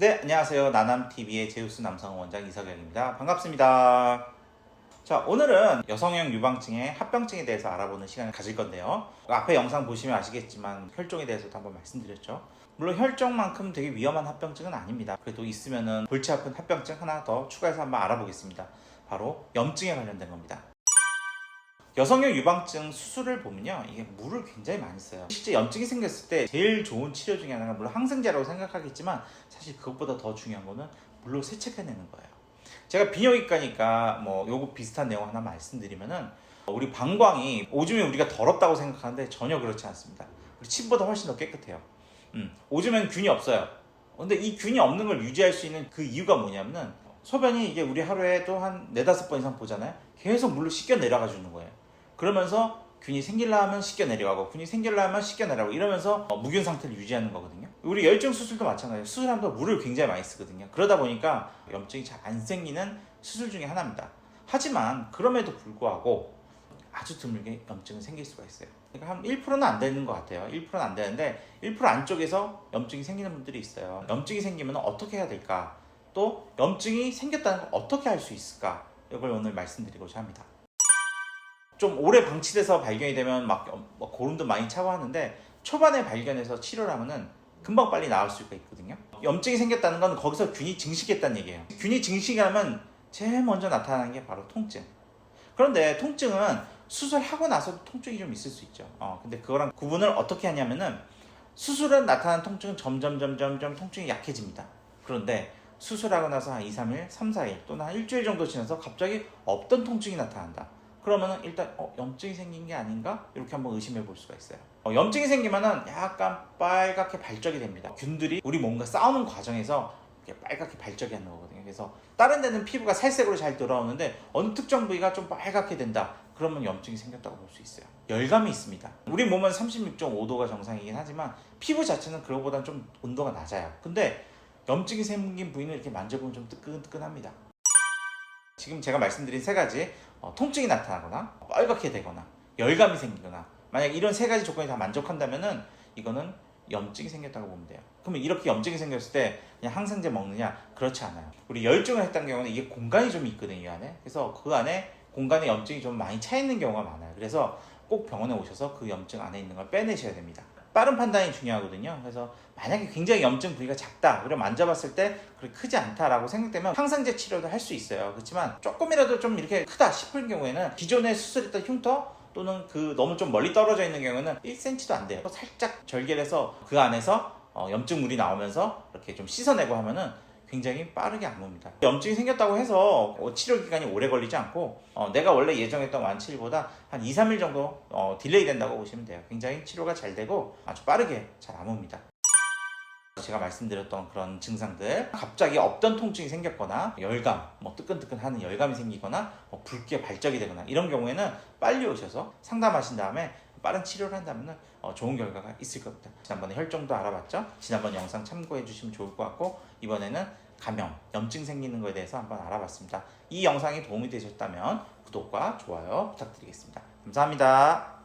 네, 안녕하세요. 나남TV의 제우스 남성 원장 이석영입니다. 반갑습니다. 자, 오늘은 여성형 유방증의 합병증에 대해서 알아보는 시간을 가질 건데요. 앞에 영상 보시면 아시겠지만 혈종에 대해서도 한번 말씀드렸죠. 물론 혈종만큼 되게 위험한 합병증은 아닙니다. 그래도 있으면은 골치 아픈 합병증 하나 더 추가해서 한번 알아보겠습니다. 바로 염증에 관련된 겁니다. 여성형 유방증 수술을 보면요, 이게 물을 굉장히 많이 써요. 실제 염증이 생겼을 때 제일 좋은 치료 중에 하나가 물론 항생제라고 생각하겠지만 사실 그것보다 더 중요한 거는 물로 세척해내는 거예요. 제가 비뇨기과니까 뭐 요거 비슷한 내용 하나 말씀드리면은, 우리 방광이 오줌이 우리가 더럽다고 생각하는데 전혀 그렇지 않습니다. 우리 침보다 훨씬 더 깨끗해요. 오줌엔 균이 없어요. 근데 이 균이 없는 걸 유지할 수 있는 그 이유가 뭐냐면은, 소변이 이게 우리 하루에도 한 4-5번 이상 보잖아요. 계속 물로 씻겨 내려가 주는 거예요. 그러면서 균이 생기려면 씻겨 내려가고, 균이 생기려면 씻겨 내려가고, 이러면서 무균 상태를 유지하는 거거든요. 우리 열증 수술도 마찬가지예요. 수술하면서 물을 굉장히 많이 쓰거든요. 그러다 보니까 염증이 잘 안 생기는 수술 중에 하나입니다. 하지만 그럼에도 불구하고 아주 드물게 염증은 생길 수가 있어요. 그러니까 한 1%는 안 되는 것 같아요. 1%는 안 되는데 1% 안쪽에서 염증이 생기는 분들이 있어요. 염증이 생기면 어떻게 해야 될까? 또 염증이 생겼다는 걸 어떻게 알 수 있을까? 이걸 오늘 말씀드리고자 합니다. 좀 오래 방치돼서 발견이 되면 막 고름도 많이 차고 하는데, 초반에 발견해서 치료를 하면은 금방 빨리 나을 수가 있거든요. 염증이 생겼다는 건 거기서 균이 증식했다는 얘기예요. 균이 증식하면 제일 먼저 나타나는 게 바로 통증. 그런데 통증은 수술하고 나서도 통증이 좀 있을 수 있죠. 근데 그거랑 구분을 어떻게 하냐면은, 수술은 나타나는 통증은 점점 통증이 약해집니다. 그런데 수술하고 나서 한 2-3일, 3-4일 또는 한 일주일 정도 지나서 갑자기 없던 통증이 나타난다. 그러면은 일단 염증이 생긴 게 아닌가? 이렇게 한번 의심해 볼 수가 있어요. 염증이 생기면은 약간 빨갛게 발적이 됩니다. 균들이 우리 몸과 싸우는 과정에서 이렇게 빨갛게 발적이 하는 거거든요. 그래서 다른 데는 피부가 살색으로 잘 돌아오는데 어느 특정 부위가 좀 빨갛게 된다. 그러면 염증이 생겼다고 볼 수 있어요. 열감이 있습니다. 우리 몸은 36.5도가 정상이긴 하지만 피부 자체는 그거보다는 좀 온도가 낮아요. 근데 염증이 생긴 부위는 이렇게 만져보면 좀 뜨끈뜨끈합니다. 지금 제가 말씀드린 3가지, 통증이 나타나거나 빨갛게 되거나 열감이 생기거나, 만약 이런 3가지 조건이 다 만족한다면은 이거는 염증이 생겼다고 보면 돼요. 그러면 이렇게 염증이 생겼을 때 그냥 항생제 먹느냐? 그렇지 않아요. 우리 열증을 했던 경우는 이게 공간이 좀 있거든요, 이 안에. 그래서 그 안에 공간에 염증이 좀 많이 차 있는 경우가 많아요. 그래서 꼭 병원에 오셔서 그 염증 안에 있는 걸 빼내셔야 됩니다. 빠른 판단이 중요하거든요. 그래서 만약에 굉장히 염증 부위가 작다, 그리고 만져봤을 때 그렇게 크지 않다라고 생각되면 항생제 치료도 할 수 있어요. 그렇지만 조금이라도 좀 이렇게 크다 싶은 경우에는 기존에 수술했던 흉터 또는 그 너무 좀 멀리 떨어져 있는 경우에는 1cm도 안 돼요. 살짝 절개해서 그 안에서 염증물이 나오면서 이렇게 좀 씻어내고 하면은 굉장히 빠르게 안 옵니다. 염증이 생겼다고 해서 치료 기간이 오래 걸리지 않고, 내가 원래 예정했던 완치일보다 한 2-3일 정도 딜레이 된다고 보시면 돼요. 굉장히 치료가 잘 되고 아주 빠르게 잘 안 옵니다. 제가 말씀드렸던 그런 증상들, 갑자기 없던 통증이 생겼거나 열감, 뜨끈뜨끈하는 열감이 생기거나 붉게 발적이 되거나 이런 경우에는 빨리 오셔서 상담하신 다음에 빠른 치료를 한다면 좋은 결과가 있을 겁니다. 지난번에 혈종도 알아봤죠? 지난번 영상 참고해 주시면 좋을 것 같고, 이번에는 감염, 염증 생기는 거에 대해서 한번 알아봤습니다. 이 영상이 도움이 되셨다면 구독과 좋아요 부탁드리겠습니다. 감사합니다.